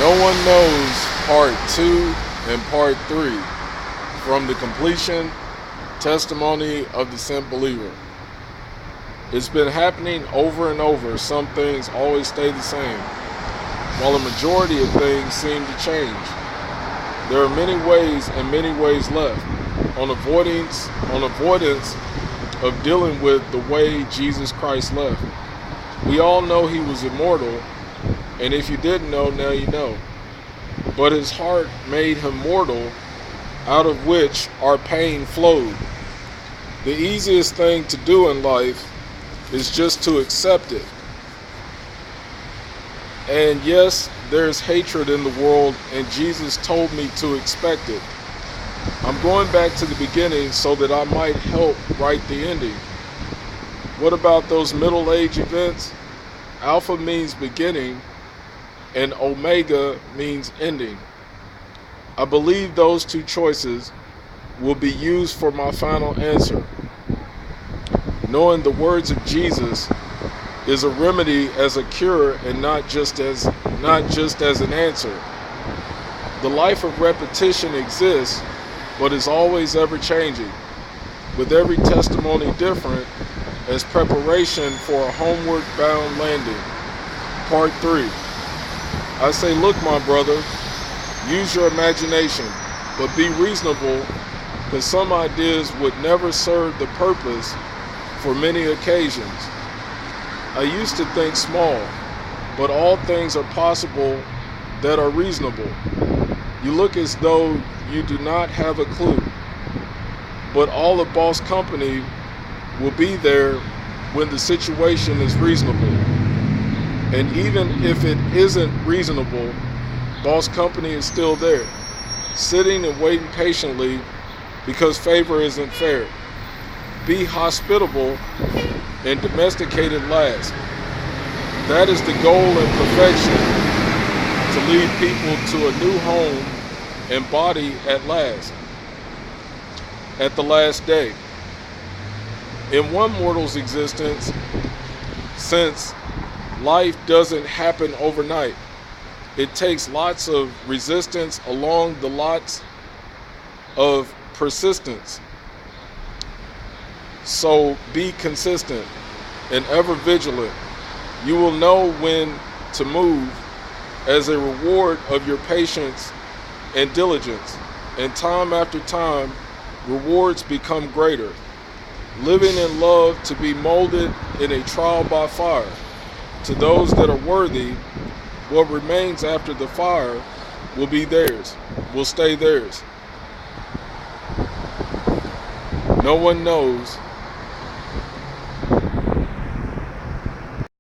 No one knows part 2 and part 3 from the completion testimony of the sent believer. It's been happening over and over. Some things always stay the same, while a majority of things seem to change. There are many ways and many ways left on avoidance of dealing with the way Jesus Christ left. We all know he was immortal, and if you didn't know, now you know. But his heart made him mortal, out of which our pain flowed. The easiest thing to do in life is just to accept it. And yes, there's hatred in the world, and Jesus told me to expect it. I'm going back to the beginning so that I might help write the ending. What about those middle age events? Alpha means beginning, and Omega means ending. I believe those two choices will be used for my final answer. Knowing the words of Jesus is a remedy as a cure and not just as an answer. The life of repetition exists, but is always ever changing, with every testimony different as preparation for a homeward bound landing. Part 3. I say, look, my brother, use your imagination, but be reasonable, because some ideas would never serve the purpose for many occasions. I used to think small, but all things are possible that are reasonable. You look as though you do not have a clue, but all the boss company will be there when the situation is reasonable. And even if it isn't reasonable, boss company is still there, sitting and waiting patiently because favor isn't fair. Be hospitable and domesticated last. That is the goal and perfection, to lead people to a new home and body at last, at the last day. In one mortal's existence, since life doesn't happen overnight, it takes lots of resistance along the lots of persistence. So be consistent and ever vigilant. You will know when to move as a reward of your patience and diligence. And time after time, rewards become greater. Living in love to be molded in a trial by fire. To those that are worthy, what remains after the fire will be theirs, will stay theirs. No one knows